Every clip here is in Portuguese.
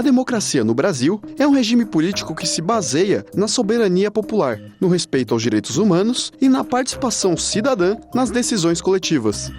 A democracia no Brasil é um regime político que se baseia na soberania popular, no respeito aos direitos humanos e na participação cidadã nas decisões coletivas.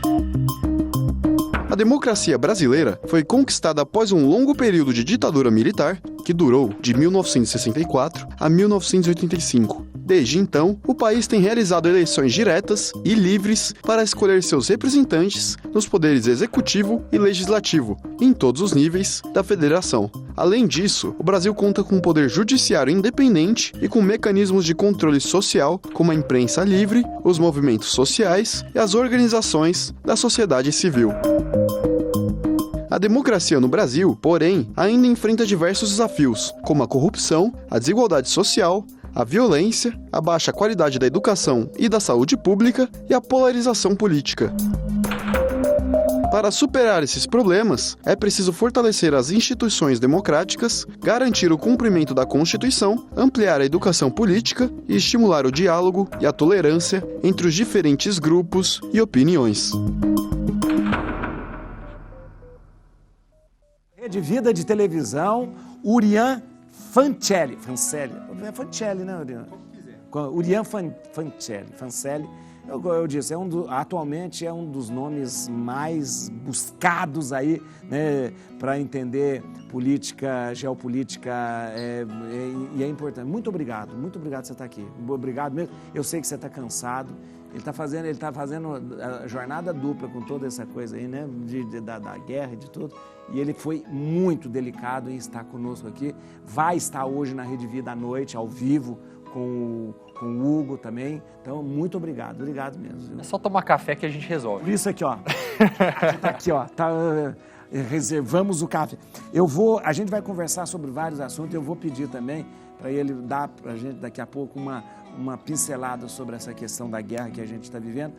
A democracia brasileira foi conquistada após um longo período de ditadura militar, que durou de 1964 a 1985. Desde então, o país tem realizado eleições diretas e livres para escolher seus representantes nos poderes executivo e legislativo, em todos os níveis da federação. Além disso, o Brasil conta com um poder judiciário independente e com mecanismos de controle social, como a imprensa livre, os movimentos sociais e as organizações da sociedade civil. A democracia no Brasil, porém, ainda enfrenta diversos desafios, como a corrupção, a desigualdade social, a violência, a baixa qualidade da educação e da saúde pública e a polarização política. Para superar esses problemas, é preciso fortalecer as instituições democráticas, garantir o cumprimento da Constituição, ampliar a educação política e estimular o diálogo e a tolerância entre os diferentes grupos e opiniões. Rede Vida de televisão, Urian Fancelli. É Fancelli, né, Urian? Urian Fancelli. Eu disse, atualmente é um dos nomes mais buscados aí, né, para entender política, geopolítica, e é importante. Muito obrigado por você estar aqui. Obrigado mesmo. Eu sei que você está cansado. Ele está fazendo a jornada dupla com toda essa coisa aí, né, da guerra e de tudo. E ele foi muito delicado em estar conosco aqui. Vai estar hoje na Rede Vida à noite, ao vivo, com o Hugo também. Então, muito obrigado mesmo. Viu? É só tomar café que a gente resolve. Por isso aqui, ó. Tá aqui, ó. Reservamos o café. A gente vai conversar sobre vários assuntos. Eu vou pedir também para ele dar para a gente daqui a pouco uma pincelada sobre essa questão da guerra que a gente está vivendo.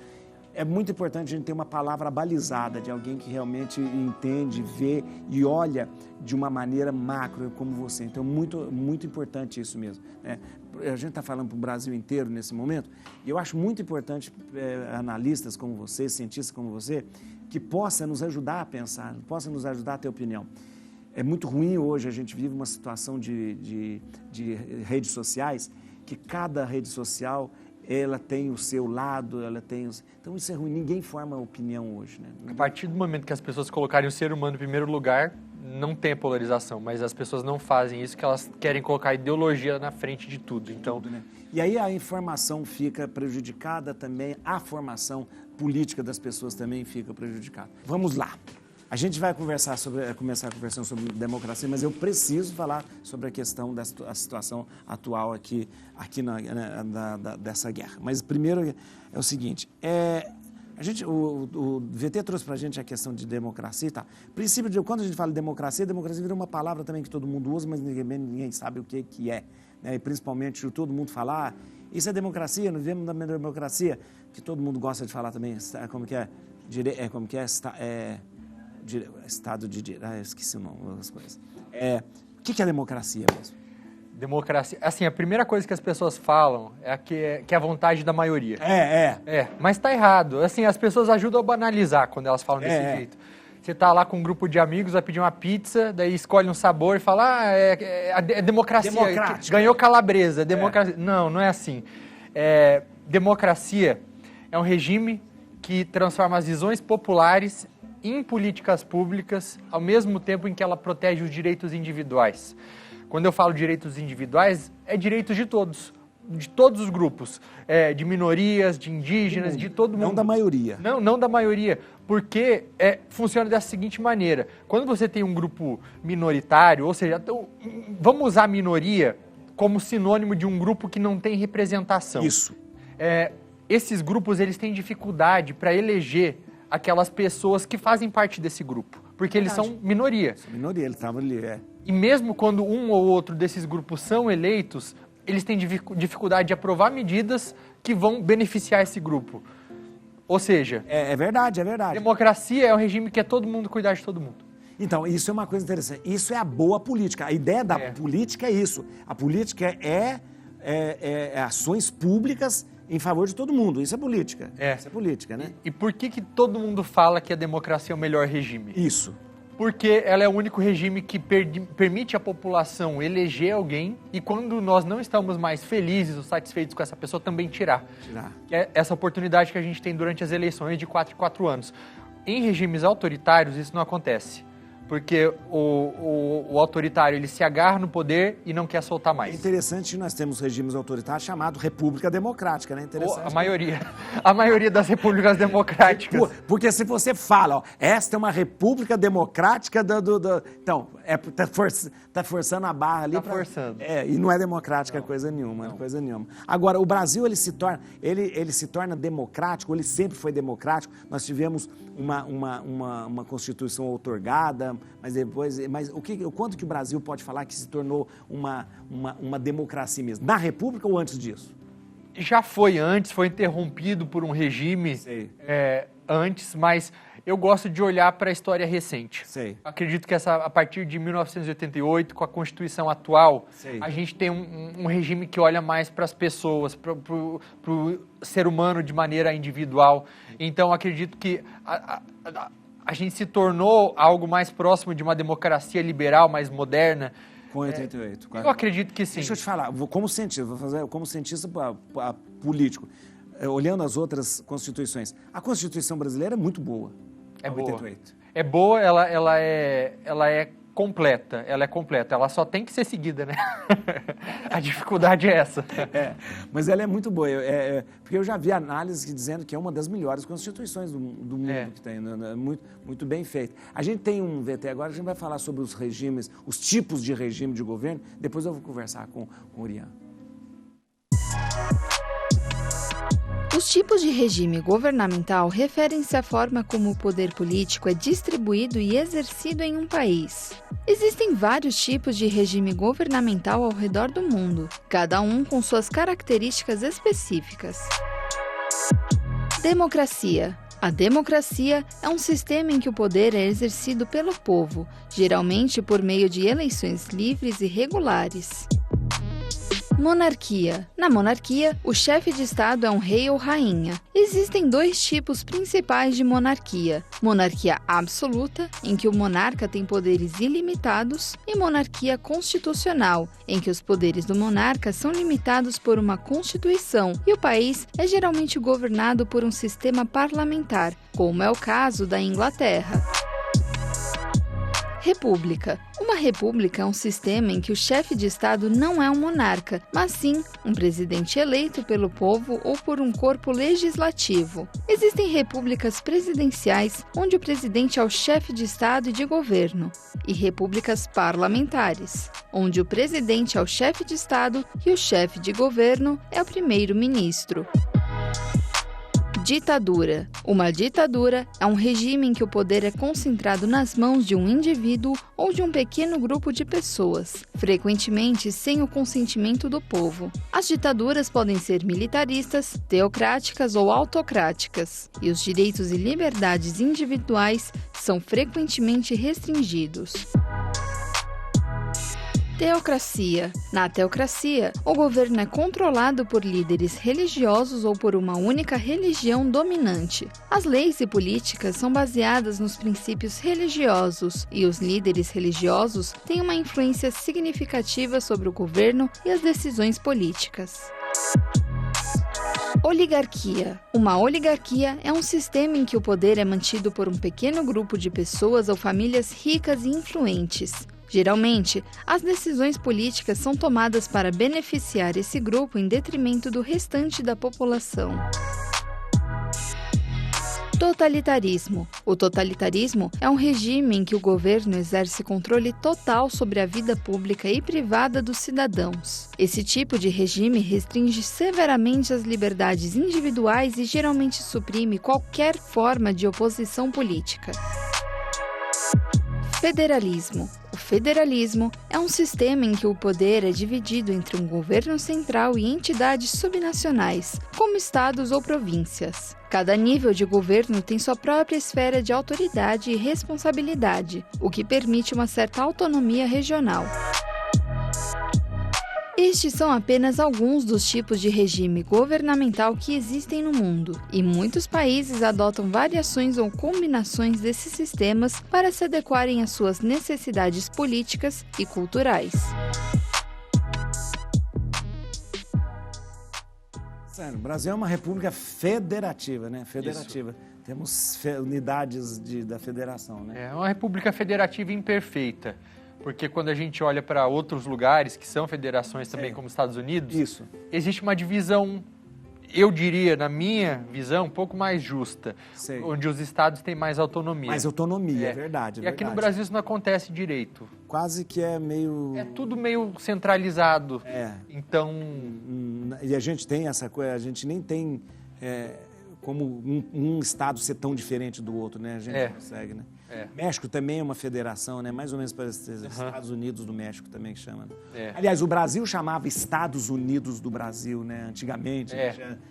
É muito importante a gente ter uma palavra balizada de alguém que realmente entende, vê e olha de uma maneira macro como você. Então, muito, muito importante isso mesmo, né? A gente está falando para o Brasil inteiro nesse momento e eu acho muito importante analistas como você, cientistas como você, que possa nos ajudar a pensar, possa nos ajudar a ter opinião. É muito ruim hoje, a gente vive uma situação de redes sociais, que cada rede social ela tem o seu lado, então isso é ruim, ninguém forma opinião hoje, né? A partir do momento que as pessoas colocarem o ser humano em primeiro lugar, não tem polarização, mas as pessoas não fazem isso, que elas querem colocar a ideologia na frente de tudo. Então, né? E aí a informação fica prejudicada também, a formação política das pessoas também fica prejudicada. Vamos lá. A gente vai começar conversando sobre democracia, mas eu preciso falar sobre a questão da situação atual aqui dessa guerra. Mas primeiro é o seguinte, o VT trouxe para a gente a questão de democracia e tal. Quando a gente fala de democracia vira uma palavra também que todo mundo usa, mas ninguém sabe o que é. Né? E principalmente todo mundo fala, isso é democracia, nós vivemos na democracia, que todo mundo gosta de falar também, Estado de Direito, esqueci o nome das coisas. O que é democracia mesmo? Democracia, assim, a primeira coisa que as pessoas falam é que é a vontade da maioria. Mas tá errado. Assim, as pessoas ajudam a banalizar quando elas falam desse jeito. Você tá lá com um grupo de amigos, vai pedir uma pizza, daí escolhe um sabor e fala, é democracia, ganhou calabresa, democracia. Não é assim. Democracia é um regime que transforma as visões populares em políticas públicas, ao mesmo tempo em que ela protege os direitos individuais. Quando eu falo direitos individuais, é direitos de todos os grupos, de minorias, de indígenas, de todo mundo. Não da maioria. Não da maioria, porque funciona dessa seguinte maneira. Quando você tem um grupo minoritário, ou seja, vamos usar a minoria como sinônimo de um grupo que não tem representação. Isso. Esses grupos, eles têm dificuldade para eleger aquelas pessoas que fazem parte desse grupo, porque eles são minoria. Minoria, eles estavam ali, E mesmo quando um ou outro desses grupos são eleitos, eles têm dificuldade de aprovar medidas que vão beneficiar esse grupo. Ou seja... É verdade. Democracia é um regime que é todo mundo cuidar de todo mundo. Então, isso é uma coisa interessante. Isso é a boa política. A ideia da política é isso. A política é ações públicas em favor de todo mundo. Isso é política. Isso é política, né? E por que todo mundo fala que a democracia é o melhor regime? Isso. Porque ela é o único regime que permite à população eleger alguém e quando nós não estamos mais felizes ou satisfeitos com essa pessoa, também tirar. Que é essa oportunidade que a gente tem durante as eleições de 4 em 4 anos. Em regimes autoritários, isso não acontece. Porque o autoritário ele se agarra no poder e não quer soltar mais. É interessante que nós temos regimes autoritários chamados República Democrática, né? Interessante. A maioria das repúblicas democráticas. Porque se você fala, ó, esta é uma república democrática então, tá forçando a barra ali. Tá forçando. E não é democrática coisa nenhuma. Agora, o Brasil, ele se torna democrático, ele sempre foi democrático. Nós tivemos uma Constituição outorgada, mas o quanto que o Brasil pode falar que se tornou uma democracia mesmo? Na República ou antes disso? Já foi antes, foi interrompido por um regime antes, mas eu gosto de olhar para a história recente. Acredito que a partir de 1988, com a Constituição atual, a gente tem um regime que olha mais para as pessoas, para o ser humano de maneira individual. Então, acredito que a gente se tornou algo mais próximo de uma democracia liberal, mais moderna. Com 88. Eu acredito que sim. Deixa eu te falar, como cientista político, olhando as outras constituições, a Constituição brasileira é muito boa. É boa. 88. É boa, ela é completa, ela só tem que ser seguida, né? A dificuldade é essa. Mas ela é muito boa, porque eu já vi análises dizendo que é uma das melhores constituições do mundo que tem, muito bem feita. A gente tem um VT agora, a gente vai falar sobre os regimes, os tipos de regime de governo, depois eu vou conversar com o Urian. Os tipos de regime governamental referem-se à forma como o poder político é distribuído e exercido em um país. Existem vários tipos de regime governamental ao redor do mundo, cada um com suas características específicas. Democracia. A democracia é um sistema em que o poder é exercido pelo povo, geralmente por meio de eleições livres e regulares. Monarquia. Na monarquia, o chefe de Estado é um rei ou rainha. Existem 2 tipos principais de monarquia: monarquia absoluta, em que o monarca tem poderes ilimitados, e monarquia constitucional, em que os poderes do monarca são limitados por uma constituição e o país é geralmente governado por um sistema parlamentar, como é o caso da Inglaterra. República. Uma república é um sistema em que o chefe de Estado não é um monarca, mas sim um presidente eleito pelo povo ou por um corpo legislativo. Existem repúblicas presidenciais, onde o presidente é o chefe de Estado e de governo, e repúblicas parlamentares, onde o presidente é o chefe de Estado e o chefe de governo é o primeiro-ministro. Ditadura. Uma ditadura é um regime em que o poder é concentrado nas mãos de um indivíduo ou de um pequeno grupo de pessoas, frequentemente sem o consentimento do povo. As ditaduras podem ser militaristas, teocráticas ou autocráticas, e os direitos e liberdades individuais são frequentemente restringidos. Teocracia. Na teocracia, o governo é controlado por líderes religiosos ou por uma única religião dominante. As leis e políticas são baseadas nos princípios religiosos e os líderes religiosos têm uma influência significativa sobre o governo e as decisões políticas. Oligarquia. Uma oligarquia é um sistema em que o poder é mantido por um pequeno grupo de pessoas ou famílias ricas e influentes. Geralmente, as decisões políticas são tomadas para beneficiar esse grupo em detrimento do restante da população. Totalitarismo. O totalitarismo é um regime em que o governo exerce controle total sobre a vida pública e privada dos cidadãos. Esse tipo de regime restringe severamente as liberdades individuais e geralmente suprime qualquer forma de oposição política. Federalismo. O federalismo é um sistema em que o poder é dividido entre um governo central e entidades subnacionais, como estados ou províncias. Cada nível de governo tem sua própria esfera de autoridade e responsabilidade, o que permite uma certa autonomia regional. Estes são apenas alguns dos tipos de regime governamental que existem no mundo, e muitos países adotam variações ou combinações desses sistemas para se adequarem às suas necessidades políticas e culturais. O Brasil é uma república federativa, né? Federativa. Isso. Temos unidades da federação, né? É uma república federativa imperfeita. Porque quando a gente olha para outros lugares que são federações também, como Estados Unidos, existe uma divisão, eu diria, na minha visão, um pouco mais justa, onde os estados têm mais autonomia. Mais autonomia, é verdade. E aqui no Brasil isso não acontece direito. Quase que é meio... É tudo meio centralizado. Então... E a gente tem essa coisa, a gente nem tem como um estado ser tão diferente do outro, né? A gente não consegue, né? México também é uma federação, né? Mais ou menos para os Estados Unidos do México também que chama. Aliás, o Brasil chamava Estados Unidos do Brasil, né? Antigamente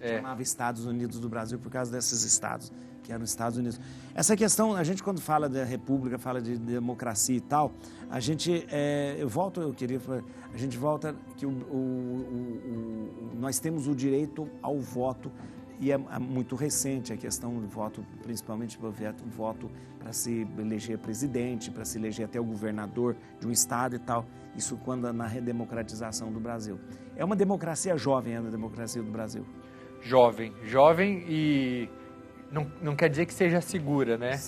chamava Estados Unidos do Brasil por causa desses estados, que eram Estados Unidos. Essa questão, a gente quando fala da república, fala de democracia e tal, a gente, a gente volta que nós temos o direito ao voto. E é muito recente a questão do voto, principalmente o voto para se eleger presidente, para se eleger até o governador de um estado e tal. Isso quando na redemocratização do Brasil. É uma democracia jovem, a democracia do Brasil. Jovem e não quer dizer que seja segura, né?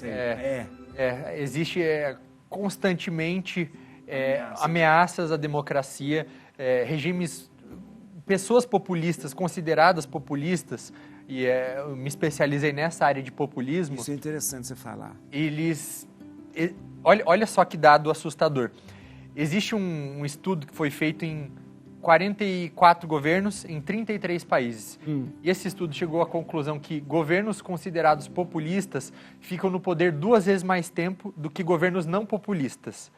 Existe constantemente ameaças à democracia, regimes, pessoas populistas, consideradas populistas, e eu me especializei nessa área de populismo. Isso é interessante você falar. Olha só que dado assustador. Existe um estudo que foi feito em 44 governos em 33 países. E esse estudo chegou à conclusão que governos considerados populistas ficam no poder 2 vezes mais tempo do que governos não populistas.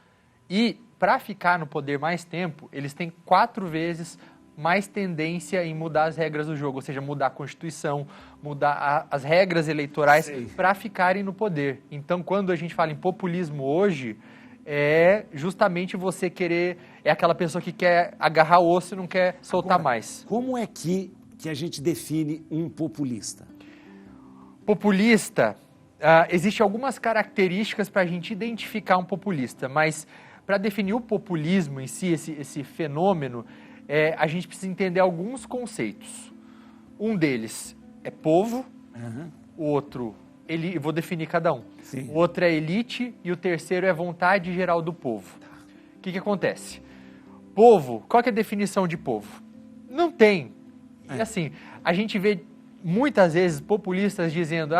E, para ficar no poder mais tempo, eles têm 4 vezes mais tendência em mudar as regras do jogo, ou seja, mudar a Constituição, mudar as regras eleitorais para ficarem no poder. Então, quando a gente fala em populismo hoje, é justamente você querer... É aquela pessoa que quer agarrar o osso e não quer soltar mais. Como é que a gente define um populista? Populista, existem algumas características para a gente identificar um populista, mas para definir o populismo em si, esse fenômeno, a gente precisa entender alguns conceitos. Um deles é povo, o outro, eu vou definir cada um. O outro é elite e o terceiro é vontade geral do povo. O que acontece? Povo, qual que é a definição de povo? Não tem. E assim, a gente vê muitas vezes populistas dizendo,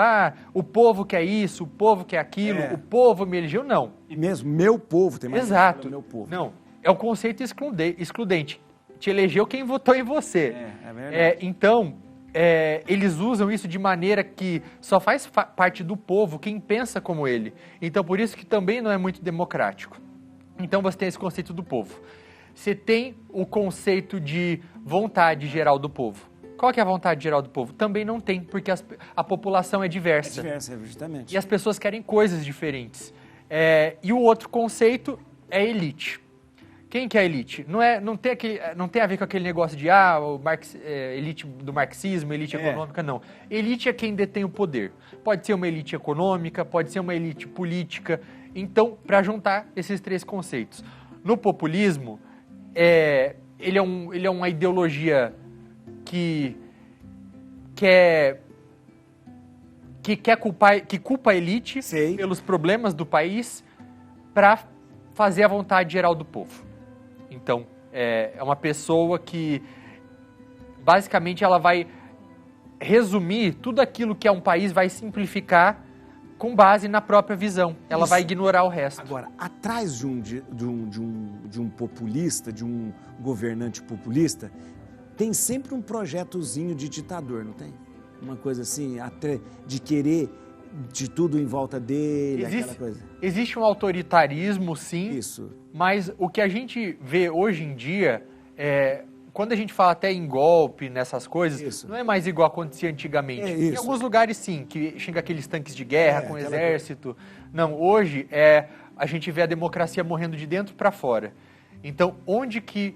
o povo quer isso, o povo quer aquilo, o povo me elegeu. Não. E mesmo meu povo, tem mais Exato. Meu povo. Não, é o conceito excludente. Te elegeu quem votou em você. É verdade. Então, eles usam isso de maneira que só faz parte do povo quem pensa como ele. Então, por isso que também não é muito democrático. Então, você tem esse conceito do povo. Você tem o conceito de vontade geral do povo. Qual que é a vontade geral do povo? Também não tem, porque a população é diversa. É diversa, justamente. E as pessoas querem coisas diferentes. E o outro conceito é elite. Quem que é a elite? Não tem a ver com aquele negócio de elite do marxismo, elite econômica, não. Elite é quem detém o poder. Pode ser uma elite econômica, pode ser uma elite política. Então, para juntar esses 3 conceitos. No populismo, ele é uma ideologia que culpa a elite pelos problemas do país para fazer a vontade geral do povo. Então, é uma pessoa que, basicamente, ela vai resumir tudo aquilo que é um país, vai simplificar com base na própria visão. Ela vai ignorar o resto. Agora, atrás de um populista, de um governante populista, tem sempre um projetozinho de ditador, não tem? Uma coisa assim, até de querer de tudo em volta dele, aquela coisa. Existe um autoritarismo, sim. Isso. Mas o que a gente vê hoje em dia, quando a gente fala até em golpe, nessas coisas, não é mais igual acontecia antigamente. Em alguns lugares, sim, que chega aqueles tanques de guerra com exército. Não, hoje a gente vê a democracia morrendo de dentro para fora. Então, onde que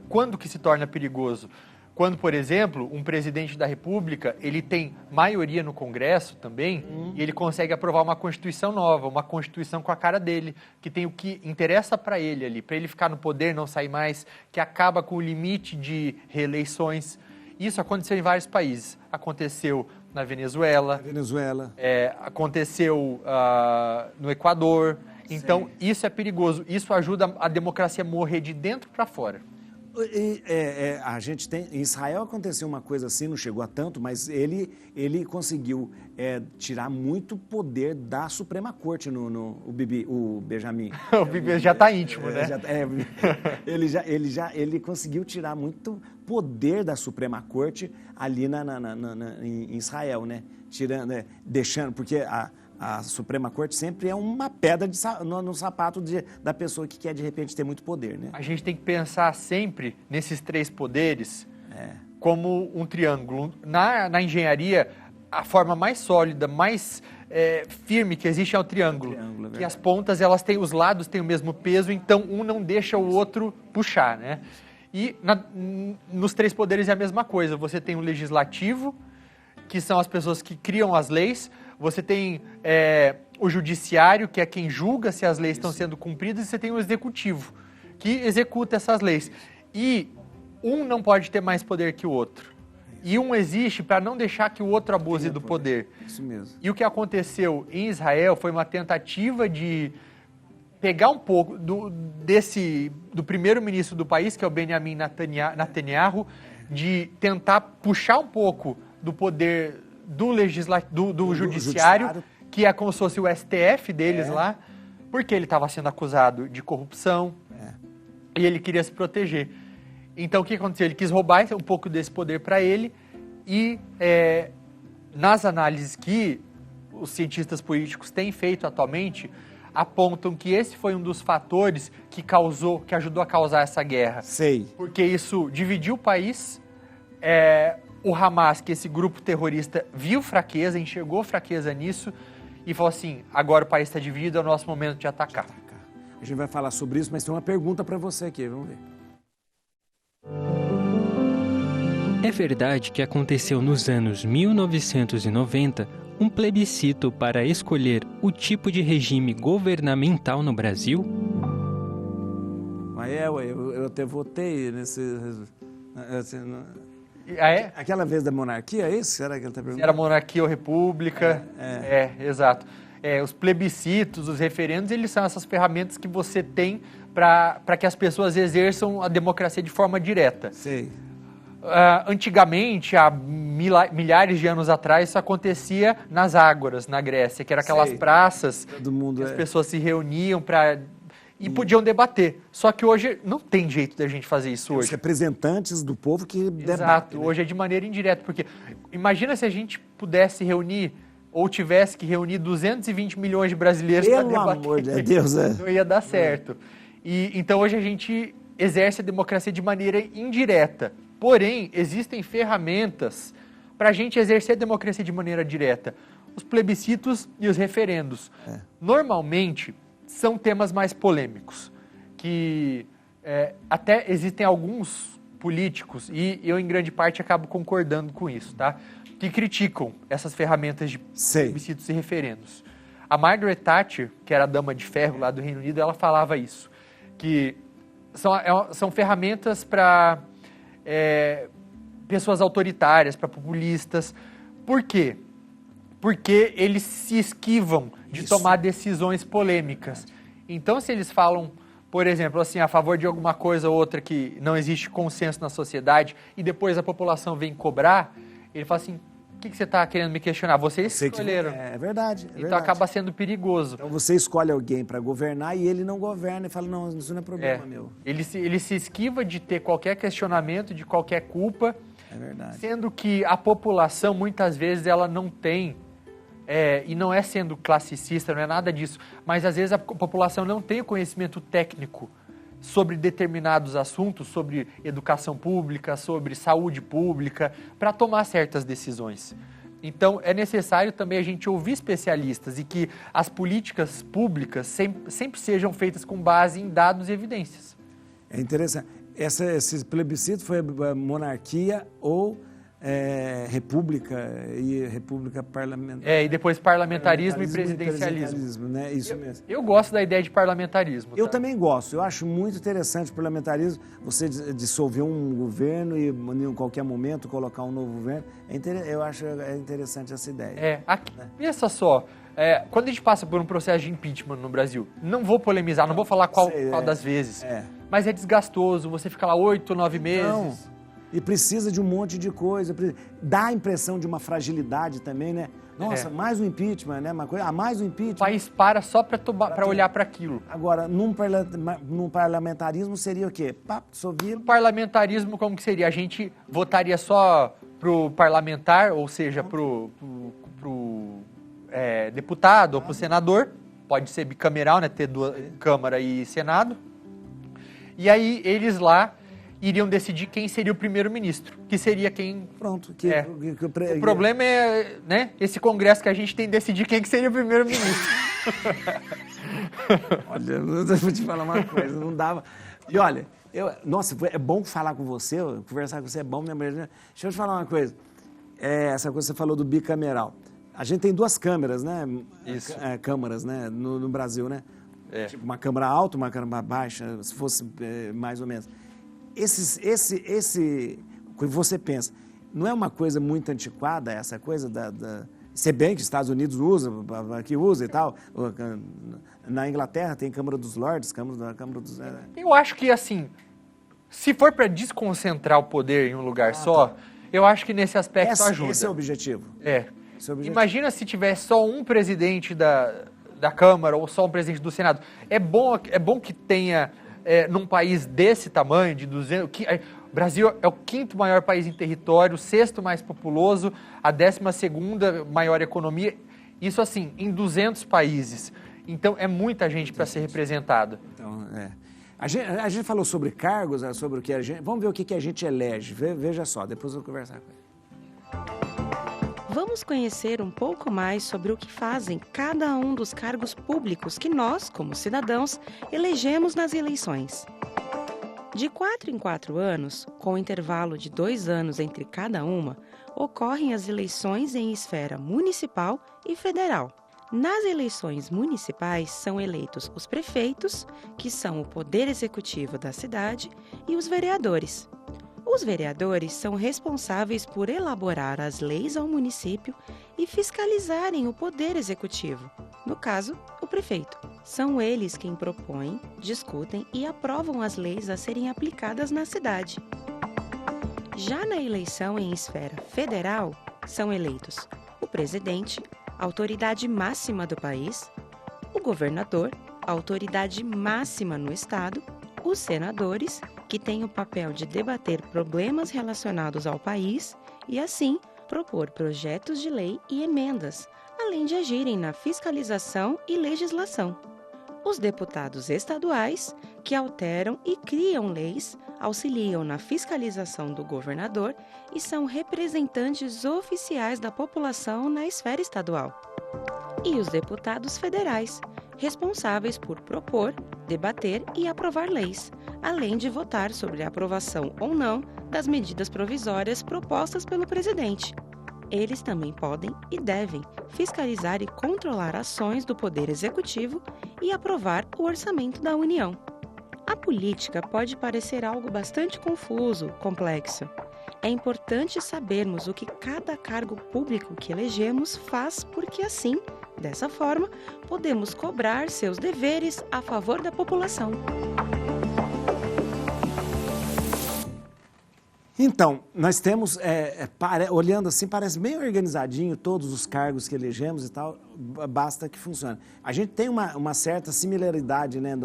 quando que se torna perigoso? Quando, por exemplo, um presidente da República, ele tem maioria no Congresso também, e ele consegue aprovar uma Constituição nova, uma Constituição com a cara dele, que tem o que interessa para ele ali, para ele ficar no poder, não sair mais, que acaba com o limite de reeleições. Isso aconteceu em vários países. Aconteceu na Venezuela. Aconteceu no Equador. Então, isso é perigoso. Isso ajuda a democracia a morrer de dentro para fora. A gente tem... Em Israel aconteceu uma coisa assim, não chegou a tanto, mas ele conseguiu tirar muito poder da Suprema Corte o Benjamin. O Bibi já está íntimo, né? Ele conseguiu tirar muito poder da Suprema Corte ali em Israel, né? Deixando, porque a Suprema Corte sempre é uma pedra no sapato da pessoa que quer, de repente, ter muito poder, né? A gente tem que pensar sempre nesses 3 poderes como um triângulo. Na engenharia, a forma mais sólida, mais firme que existe é o triângulo. Que as pontas, os lados têm o mesmo peso, então um não deixa o outro puxar, né? E nos 3 poderes é a mesma coisa. Você tem o legislativo, que são as pessoas que criam as leis. Você tem o judiciário, que é quem julga se as leis estão sendo cumpridas, e você tem o executivo, que executa essas leis. E um não pode ter mais poder que o outro. E um existe para não deixar que o outro abuse do poder. Isso mesmo. E o que aconteceu em Israel foi uma tentativa de pegar um pouco do primeiro-ministro do país, que é o Benjamin Netanyahu, de tentar puxar um pouco do poder do judiciário, que é como se fosse o STF deles lá, porque ele estava sendo acusado de corrupção e ele queria se proteger. Então, o que aconteceu? Ele quis roubar um pouco desse poder para ele e, nas análises que os cientistas políticos têm feito atualmente, apontam que esse foi um dos fatores que ajudou a causar essa guerra. Porque isso dividiu o país. O Hamas, que esse grupo terrorista viu fraqueza, enxergou fraqueza nisso e falou assim, agora o país está dividido, é o nosso momento de atacar. A gente vai falar sobre isso, mas tem uma pergunta para você aqui, vamos ver. É verdade que aconteceu nos anos 1990 um plebiscito para escolher o tipo de regime governamental no Brasil? Eu até votei nesse... Aquela vez da monarquia, é isso? Será que ele está perguntando? Era monarquia ou república. Exato. Os plebiscitos, os referendos, eles são essas ferramentas que você tem para que as pessoas exerçam a democracia de forma direta. Antigamente, há milhares de anos atrás, isso acontecia nas ágoras, na Grécia, que eram aquelas praças que as pessoas se reuniam e podiam debater. Só que hoje não tem jeito da gente fazer isso hoje. Os representantes do povo que debatem. Exato, hoje é de maneira indireta, porque imagina se a gente pudesse reunir ou tivesse que reunir 220 milhões de brasileiros para debater. Pelo amor de Deus, Não ia dar certo. Então hoje a gente exerce a democracia de maneira indireta. Porém, existem ferramentas para a gente exercer a democracia de maneira direta. Os plebiscitos e os referendos. Normalmente, são temas mais polêmicos, que até existem alguns políticos, e eu em grande parte acabo concordando com isso, tá? Que criticam essas ferramentas de plebiscitos e referendos. A Margaret Thatcher, que era a dama de ferro lá do Reino Unido, ela falava isso, que são ferramentas para pessoas autoritárias, para populistas. Por quê? Porque eles se esquivam de tomar decisões polêmicas. Então, se eles falam, por exemplo, assim, a favor de alguma coisa ou outra que não existe consenso na sociedade e depois a população vem cobrar, ele fala assim, o que você está querendo me questionar? Vocês escolheram. É verdade. Então acaba sendo perigoso. Então você escolhe alguém para governar e ele não governa e fala, não, isso não é problema meu. Ele se esquiva de ter qualquer questionamento, de qualquer culpa. É verdade. Sendo que a população, muitas vezes, ela não tem, e não é sendo classicista, não é nada disso, mas às vezes a população não tem o conhecimento técnico sobre determinados assuntos, sobre educação pública, sobre saúde pública, para tomar certas decisões. Então, é necessário também a gente ouvir especialistas e que as políticas públicas sempre sejam feitas com base em dados e evidências. É interessante. Esse plebiscito foi monarquia ou república e república parlamentar. E depois parlamentarismo e presidencialismo. Né? Isso mesmo. Eu gosto da ideia de parlamentarismo. Eu também gosto. Eu acho muito interessante o parlamentarismo. Você dissolver um governo e em qualquer momento colocar um novo governo. Eu acho interessante essa ideia. Pensa só. Quando a gente passa por um processo de impeachment no Brasil, não vou polemizar, não vou falar qual das vezes, mas é desgastoso, você fica lá 8, 9 meses. Não. E precisa de um monte de coisa, dá a impressão de uma fragilidade também, né? Nossa, mais um impeachment, né? Mais um impeachment. O país para só para olhar para aquilo. Agora, num parlamentarismo seria o quê? No parlamentarismo, como que seria? A gente votaria só pro parlamentar, ou seja, pro deputado ou pro senador, pode ser bicameral, né? Ter Câmara e Senado. E aí eles lá iriam decidir quem seria o primeiro-ministro, que seria quem... Pronto. O problema é, né, esse congresso que a gente tem que decidir quem que seria o primeiro-ministro. Olha, eu vou te falar uma coisa, não dava... E olha, nossa, é bom falar com você, conversar com você é bom, minha mãe. Deixa eu te falar uma coisa. Essa coisa que você falou do bicameral. A gente tem 2 câmeras, né? Isso. Câmaras, né? No Brasil, né? Tipo, uma câmara alta, uma câmara baixa, se fosse mais ou menos. Esse que você pensa, não é uma coisa muito antiquada essa coisa se bem que os Estados Unidos aqui usa e tal, na Inglaterra tem Câmara dos Lords, Câmara dos... Eu acho que assim, se for para desconcentrar o poder em um lugar só, eu acho que nesse aspecto ajuda. Esse é o objetivo. Imagina se tivesse só um presidente da Câmara ou só um presidente do Senado. É bom que tenha... num país desse tamanho, de 200... O Brasil é o 5º maior país em território, o 6º mais populoso, a 12ª maior economia. Isso assim, em 200 países. Então, é muita gente para ser representada. Então, A gente falou sobre cargos, sobre o que a gente... Vamos ver o que a gente elege. Veja só, depois eu vou conversar com ele. Vamos conhecer um pouco mais sobre o que fazem cada um dos cargos públicos que nós, como cidadãos, elegemos nas eleições. De 4 em 4 anos, com intervalo de 2 anos entre cada uma, ocorrem as eleições em esfera municipal e federal. Nas eleições municipais são eleitos os prefeitos, que são o poder executivo da cidade, e os vereadores. Os vereadores são responsáveis por elaborar as leis ao município e fiscalizarem o poder executivo, no caso, o prefeito. São eles quem propõem, discutem e aprovam as leis a serem aplicadas na cidade. Já na eleição em esfera federal, são eleitos o presidente, autoridade máxima do país, o governador, autoridade máxima no estado, os senadores, que têm o papel de debater problemas relacionados ao país e, assim, propor projetos de lei e emendas, além de agirem na fiscalização e legislação. Os deputados estaduais, que alteram e criam leis, auxiliam na fiscalização do governador e são representantes oficiais da população na esfera estadual. E os deputados federais, responsáveis por propor, debater e aprovar leis, além de votar sobre a aprovação ou não das medidas provisórias propostas pelo presidente. Eles também podem e devem fiscalizar e controlar ações do Poder Executivo e aprovar o orçamento da União. A política pode parecer algo bastante confuso, complexo. É importante sabermos o que cada cargo público que elegemos faz, porque assim, dessa forma, podemos cobrar seus deveres a favor da população. Então, nós temos, olhando assim, parece bem organizadinho todos os cargos que elegemos e tal, basta que funcione. A gente tem uma certa similaridade, né,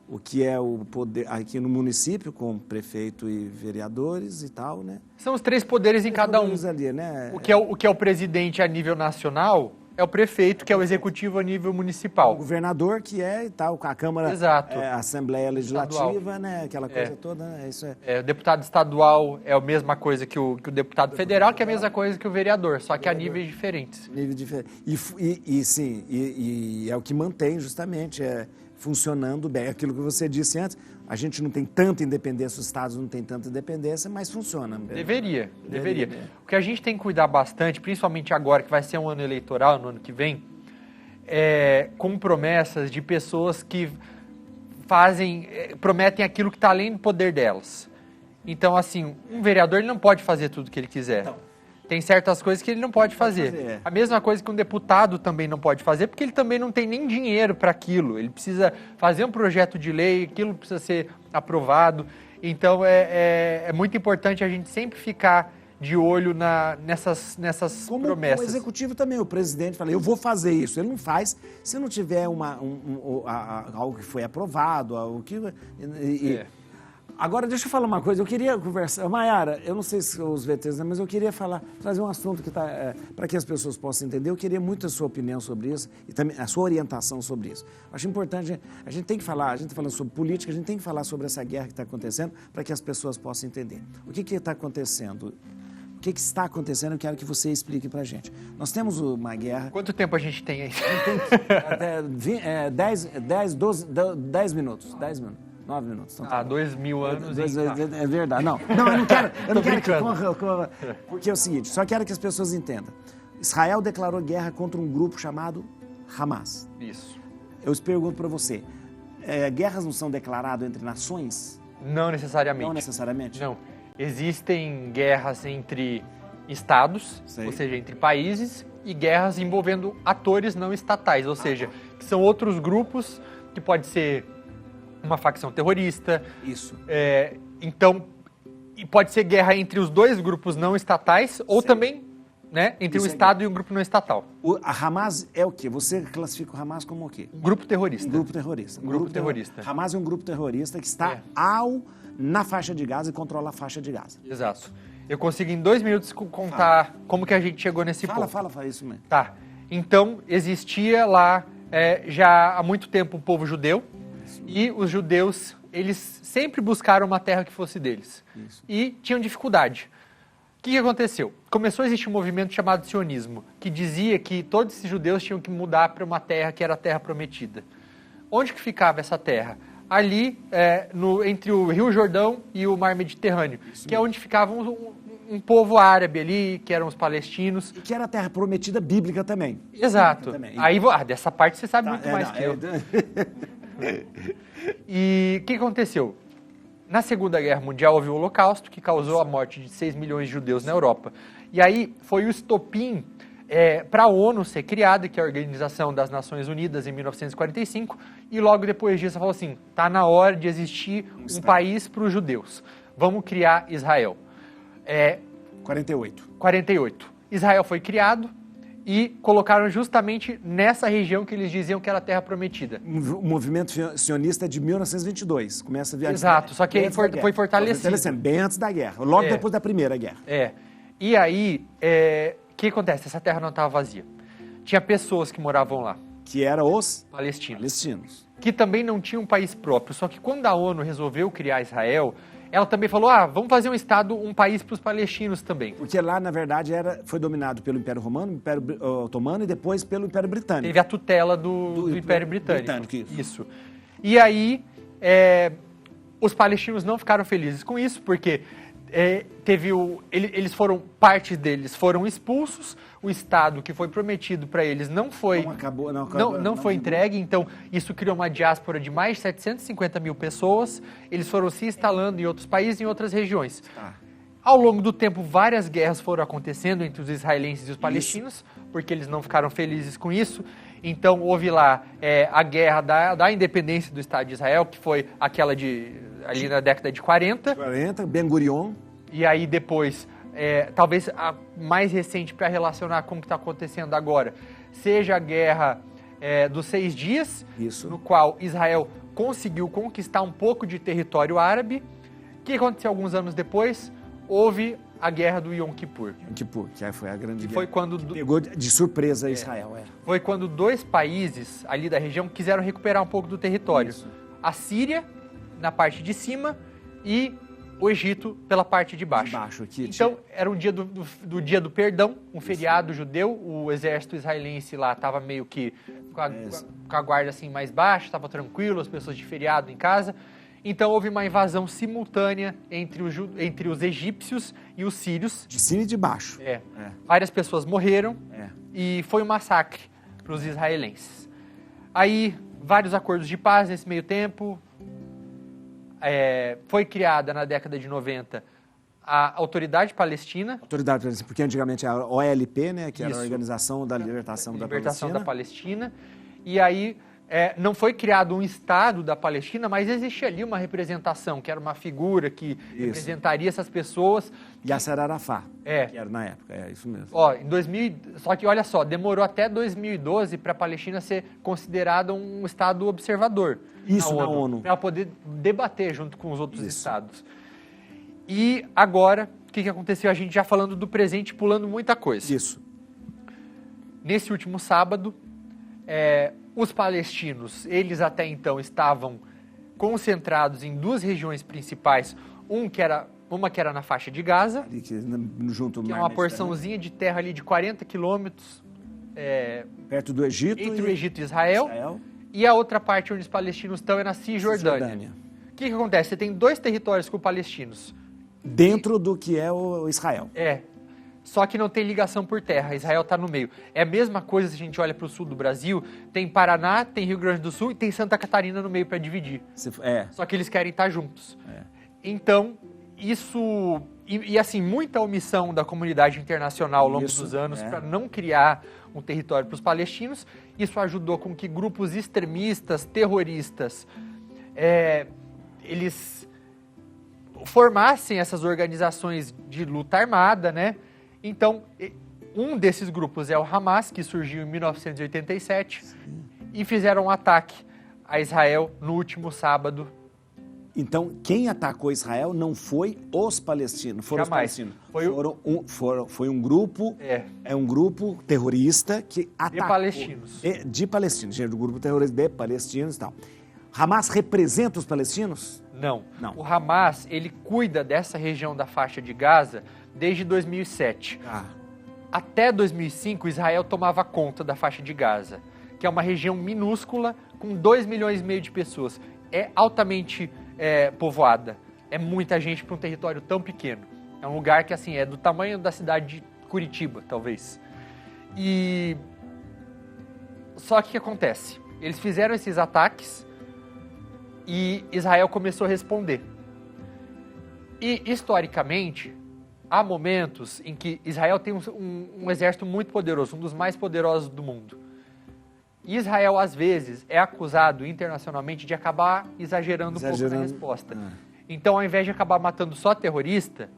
o que é o poder aqui no município, com prefeito e vereadores e tal, né? São os 3 poderes em cada um. Ali, né? O que é o presidente a nível nacional é o prefeito, que é o executivo a nível municipal. O governador, que é e tal, a Câmara, Exato. A Assembleia Legislativa, estadual. Né? Aquela coisa toda, né? Isso o deputado estadual é a mesma coisa que o deputado federal, que é a mesma coisa que o vereador, só que a níveis diferentes. Nível diferente. E é o que mantém justamente, funcionando bem. Aquilo que você disse antes, a gente não tem tanta independência, os estados não têm tanta independência, mas funciona. Deveria. O que a gente tem que cuidar bastante, principalmente agora, que vai ser um ano eleitoral, no ano que vem, com promessas de pessoas que prometem aquilo que está além do poder delas. Então, assim, um vereador ele não pode fazer tudo o que ele quiser. Não. Tem certas coisas que ele não pode fazer. A mesma coisa que um deputado também não pode fazer, porque ele também não tem nem dinheiro para aquilo. Ele precisa fazer um projeto de lei, aquilo precisa ser aprovado. Então, é muito importante a gente sempre ficar de olho nessas promessas. O executivo também, o presidente fala, eu vou fazer isso. Ele não faz se não tiver algo que foi aprovado, algo que... Agora, deixa eu falar uma coisa, eu queria conversar... Mayara, eu não sei se os VTs, mas eu queria trazer um assunto que está... para que as pessoas possam entender, eu queria muito a sua opinião sobre isso e também a sua orientação sobre isso. Acho importante, a gente tem que falar, a gente está falando sobre política, a gente tem que falar sobre essa guerra que está acontecendo para que as pessoas possam entender. O que está acontecendo? O que está acontecendo? Eu quero que você explique para a gente. Nós temos uma guerra... Quanto tempo a gente tem aí? Até 10 minutos. 9 minutos. Então, 2000 anos. É verdade. Não, eu não quero que corra. Porque é o seguinte, só quero que as pessoas entendam. Israel declarou guerra contra um grupo chamado Hamas. Isso. Eu pergunto para você, guerras não são declaradas entre nações? Não necessariamente. Não necessariamente? Não. Existem guerras entre estados, ou seja, entre países, e guerras envolvendo atores não estatais, ou seja, que são outros grupos que pode ser uma facção terrorista. Isso. Então, pode ser guerra entre os dois grupos não estatais ou também entre um Estado e um grupo não estatal. A Hamas é o quê? Você classifica o Hamas como o quê? Grupo terrorista. Grupo terrorista. Grupo terrorista. Hamas é um grupo terrorista que está na faixa de Gaza e controla a faixa de Gaza. Exato. Eu consigo em 2 minutos contar como que a gente chegou nesse ponto. Fala isso mesmo. Tá. Então, existia lá já há muito tempo o povo judeu. E os judeus, eles sempre buscaram uma terra que fosse deles. Isso. E tinham dificuldade. O que aconteceu? Começou a existir um movimento chamado sionismo, que dizia que todos esses judeus tinham que mudar para uma terra que era a terra prometida. Onde que ficava essa terra? Ali, entre o Rio Jordão e o Mar Mediterrâneo, que é onde ficava um povo árabe ali, que eram os palestinos. E que era a terra prometida bíblica também. Exato. Também. Aí, dessa parte você sabe muito mais que eu. E o que aconteceu? Na Segunda Guerra Mundial houve o Holocausto, que causou a morte de 6 milhões de judeus na Europa. E aí foi o estopim para a ONU ser criada, que é a Organização das Nações Unidas, em 1945, e logo depois disso falou assim, está na hora de existir um país para os judeus. Vamos criar Israel. 48. Israel foi criado e colocaram justamente nessa região que eles diziam que era a Terra Prometida. O movimento sionista é de 1922, começa a viajar. Exato, só que aí foi fortalecido. Bem antes da guerra, logo depois da Primeira Guerra. E aí, o que acontece? Essa terra não estava vazia. Tinha pessoas que moravam lá. Que eram os palestinos. Que também não tinham um país próprio. Só que quando a ONU resolveu criar Israel, ela também falou, vamos fazer um país para os palestinos também. Porque lá, na verdade, foi dominado pelo Império Romano, Império Otomano e depois pelo Império Britânico. Teve a tutela do Império Britânico. Isso. E aí, os palestinos não ficaram felizes com isso, porque parte deles foram expulsos, o Estado que foi prometido para eles não foi entregue, então isso criou uma diáspora de mais de 750 mil pessoas, eles foram se instalando em outros países, em outras regiões. Ao longo do tempo, várias guerras foram acontecendo entre os israelenses e os palestinos, porque eles não ficaram felizes com isso. Então, houve lá a guerra da independência do Estado de Israel, que foi aquela ali na década de 40. Ben Gurion. E aí depois, talvez a mais recente para relacionar com o que está acontecendo agora, seja a guerra dos 6 dias, no qual Israel conseguiu conquistar um pouco de território árabe. O que aconteceu alguns anos depois? Houve a guerra do Yom Kippur. Que foi a grande guerra. Foi quando pegou de surpresa Israel. Foi quando 2 países ali da região quiseram recuperar um pouco do território. A Síria, na parte de cima, e o Egito pela parte de baixo. Aqui, então, era um dia do dia do perdão, um feriado judeu. O exército israelense lá estava meio que com a guarda assim mais baixa, estava tranquilo, as pessoas de feriado em casa. Então, houve uma invasão simultânea entre os egípcios e os sírios. De cima e de baixo. Várias pessoas morreram e foi um massacre para os israelenses. Aí, vários acordos de paz nesse meio tempo. Foi criada na década de 90 a Autoridade Palestina. Autoridade Palestina, porque antigamente era a OLP, né, que era a Organização da Libertação da Palestina. E aí não foi criado um Estado da Palestina, mas existia ali uma representação, que era uma figura que representaria essas pessoas. Yasser Arafat, que era na época, isso mesmo. Só que, olha só, demorou até 2012 para a Palestina ser considerada um Estado observador. Isso, na ONU. Para poder debater junto com os outros estados. E agora, o que aconteceu? A gente já falando do presente, pulando muita coisa. Isso. Nesse último sábado, os palestinos, eles até então estavam concentrados em duas regiões principais. Uma que era na faixa de Gaza, ali, que é uma porçãozinha de terra ali de 40 quilômetros. Perto do Egito. Entre o Egito e Israel. E a outra parte onde os palestinos estão é na Cisjordânia. O que acontece? Você tem dois territórios com palestinos. Dentro do que é o Israel. Só que não tem ligação por terra. Israel está no meio. É a mesma coisa se a gente olha para o sul do Brasil. Tem Paraná, tem Rio Grande do Sul e tem Santa Catarina no meio para dividir. Só que eles querem estar juntos. Então, isso... E assim, muita omissão da comunidade internacional ao longo dos anos para não criar um território para os palestinos. Isso ajudou com que grupos extremistas, terroristas, eles formassem essas organizações de luta armada, né? Então, um desses grupos é o Hamas, que surgiu em 1987, e fizeram um ataque a Israel no último sábado. Então, quem atacou Israel não foi os palestinos, foram Jamais. os palestinos. Foi um grupo, um grupo terrorista que atacou... De palestinos. De palestinos, do grupo terrorista de palestinos e tal. Hamas representa os palestinos? Não. O Hamas, ele cuida dessa região da faixa de Gaza desde 2007. Até 2005, Israel tomava conta da faixa de Gaza, que é uma região minúscula com 2,5 milhões de pessoas. É altamente povoada. É muita gente para um território tão pequeno. É um lugar que assim é do tamanho da cidade de Curitiba, talvez. E só que o que acontece? Eles fizeram esses ataques e Israel começou a responder. E historicamente, há momentos em que Israel tem um exército muito poderoso, um dos mais poderosos do mundo. Israel, às vezes, é acusado internacionalmente de acabar exagerando um pouco na resposta. Então, ao invés de acabar matando só terrorista,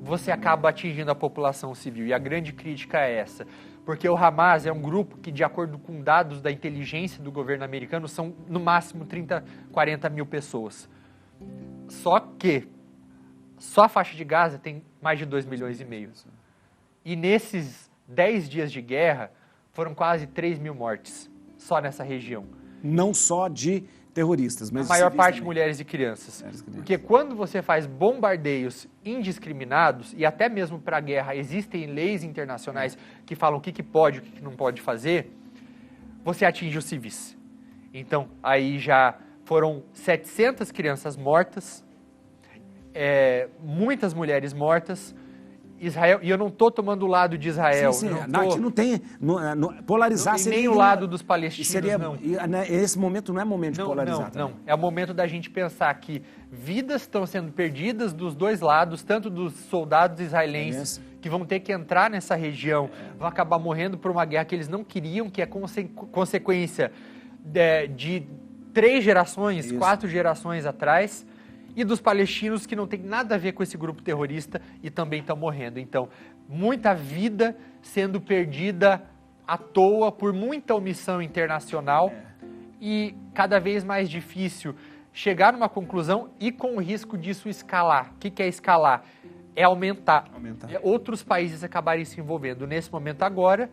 você acaba atingindo a população civil. E a grande crítica é essa. Porque o Hamas é um grupo que, de acordo com dados da inteligência do governo americano, são, no máximo, 30, 40 mil pessoas. Só que só a faixa de Gaza tem mais de 2,5 milhões. E nesses 10 dias de guerra, foram quase 3 mil mortes. Só nessa região. Não só de terroristas, mas a maior parte mulheres e crianças. Porque quando você faz bombardeios indiscriminados, e até mesmo para a guerra existem leis internacionais que falam o que pode e o que não pode fazer, você atinge os civis. Então, aí já foram 700 crianças mortas, muitas mulheres mortas. Israel, e eu não estou tomando o lado de Israel. Não tem... polarizar seria... Nem o lado dos palestinos, não. Esse momento não é momento de polarizar. Não. É o momento da gente pensar que vidas estão sendo perdidas dos dois lados, tanto dos soldados israelenses, que vão ter que entrar nessa região, vão acabar morrendo por uma guerra que eles não queriam, que é consequência de 3 gerações, 4 gerações atrás, e dos palestinos que não tem nada a ver com esse grupo terrorista e também estão morrendo. Então, muita vida sendo perdida à toa por muita omissão internacional e cada vez mais difícil chegar numa conclusão e com o risco disso escalar. O que é escalar? É aumentar. Outros países acabarem se envolvendo. Nesse momento agora,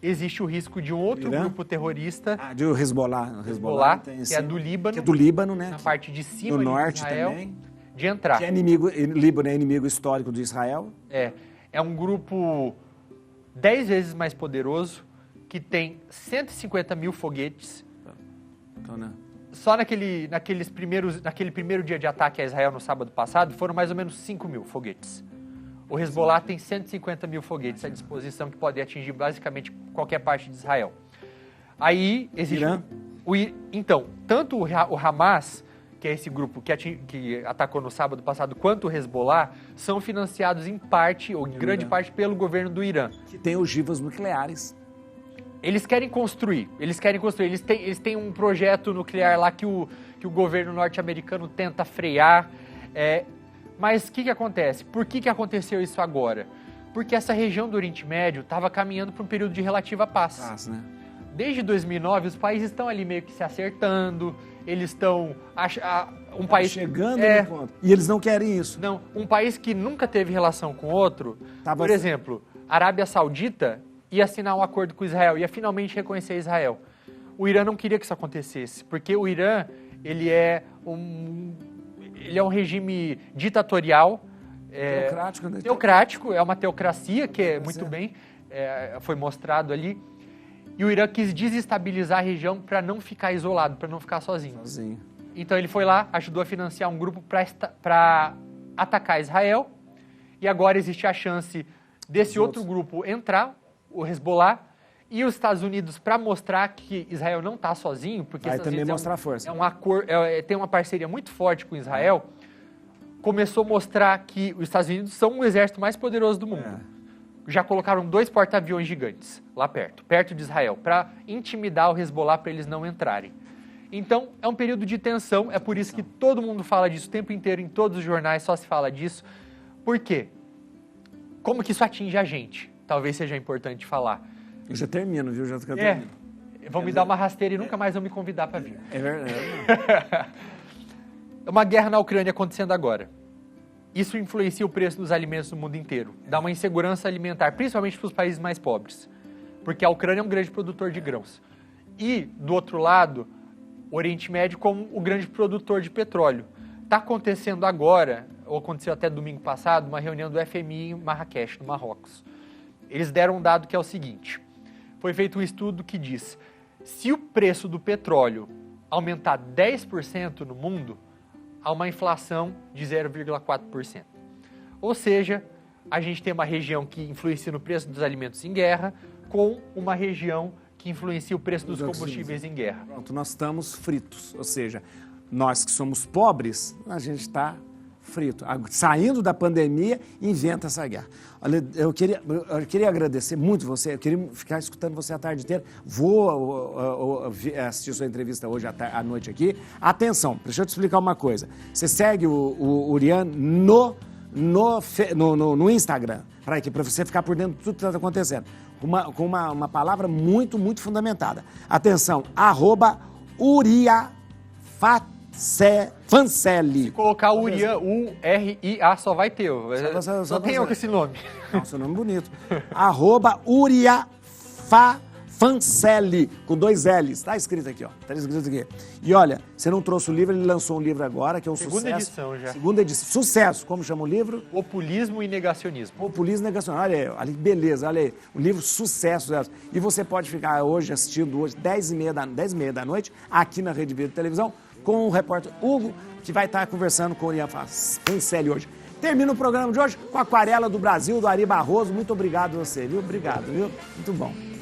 existe o risco de um outro grupo terrorista. De o Hezbollah que é do Líbano. Que é do Líbano, né? Na parte de cima do norte Israel, também. de entrar. Que é Líbano é inimigo histórico de Israel? É um grupo 10 vezes mais poderoso, que tem 150 mil foguetes. Então, né? Só naquele primeiro dia de ataque a Israel no sábado passado, foram mais ou menos 5 mil foguetes. O Hezbollah tem 150 mil foguetes à disposição, que podem atingir basicamente qualquer parte de Israel. Aí existe... Irã? Então, tanto o Hamas, que é esse grupo que atacou no sábado passado, quanto o Hezbollah, são financiados em parte, ou em grande parte, pelo governo do Irã. Que tem ogivas nucleares. Eles querem construir. Eles têm um projeto nuclear lá que o governo norte-americano tenta frear. Mas o que acontece? Por que aconteceu isso agora? Porque essa região do Oriente Médio estava caminhando para um período de relativa paz. Né? Desde 2009, os países estão ali meio que se acertando, eles estão... chegando no ponto. E eles não querem isso. Não, um país que nunca teve relação com outro, por exemplo, a Arábia Saudita ia assinar um acordo com Israel, ia finalmente reconhecer Israel. O Irã não queria que isso acontecesse, porque o Irã, ele é um regime ditatorial, teocrático, né? Teocrático, é uma teocracia que muito bem foi mostrado ali. E o Irã quis desestabilizar a região para não ficar isolado, para não ficar sozinho. Então ele foi lá, ajudou a financiar um grupo para atacar Israel. E agora existe a chance desse outro grupo entrar, o Hezbollah, e os Estados Unidos, para mostrar que Israel não está sozinho, porque vai também mostrar força. Tem uma parceria muito forte com Israel, começou a mostrar que os Estados Unidos são o exército mais poderoso do mundo. Já colocaram 2 porta-aviões gigantes lá perto de Israel, para intimidar o Hezbollah para eles não entrarem. Então, é um período de tensão, é por isso que todo mundo fala disso o tempo inteiro, em todos os jornais só se fala disso. Por quê? Como que isso atinge a gente? Talvez seja importante falar. Eu já termino, viu? Já termino. Vão me dar uma rasteira e nunca mais vão me convidar para vir. É verdade. É uma guerra na Ucrânia acontecendo agora. Isso influencia o preço dos alimentos no mundo inteiro. Dá uma insegurança alimentar, principalmente para os países mais pobres. Porque a Ucrânia é um grande produtor de grãos. E, do outro lado, o Oriente Médio como o grande produtor de petróleo. Está acontecendo agora, ou aconteceu até domingo passado, uma reunião do FMI em Marrakech, no Marrocos. Eles deram um dado que é o seguinte: foi feito um estudo que diz, se o preço do petróleo aumentar 10% no mundo, há uma inflação de 0,4%. Ou seja, a gente tem uma região que influencia no preço dos alimentos em guerra, com uma região que influencia o preço dos combustíveis em guerra. Pronto, nós estamos fritos, ou seja, nós que somos pobres, a gente está frito. Saindo da pandemia, inventa essa guerra. Olha, eu queria agradecer muito você, eu queria ficar escutando você a tarde inteira. Vou assistir sua entrevista hoje à noite aqui. Atenção, deixa eu te explicar uma coisa. Você segue o Urian no Instagram, para você ficar por dentro de tudo que está acontecendo. Com uma palavra muito, muito fundamentada. Atenção, @UriaFancelli. Se colocar Urian, U-R-I-A, só vai ter. Só tem eu com esse nome. Não, seu nome bonito. @UriaFancelli, com 2 L's. Está escrito aqui, ó. Está escrito aqui. E olha, você não trouxe o livro, ele lançou um livro agora, que é um sucesso. Segunda edição já. Segunda edição. Sucesso. Como chama o livro? Populismo e Negacionismo. Populismo e Negacionismo. Olha aí, beleza, olha aí. O livro sucesso. E você pode ficar hoje assistindo, hoje, 10h30 da noite, aqui na Rede Vida de Televisão, com o repórter Hugo, que vai estar conversando com o Urian Fancelli hoje. Termina o programa de hoje com a Aquarela do Brasil, do Ari Barroso. Muito obrigado a você, viu? Obrigado, viu? Muito bom.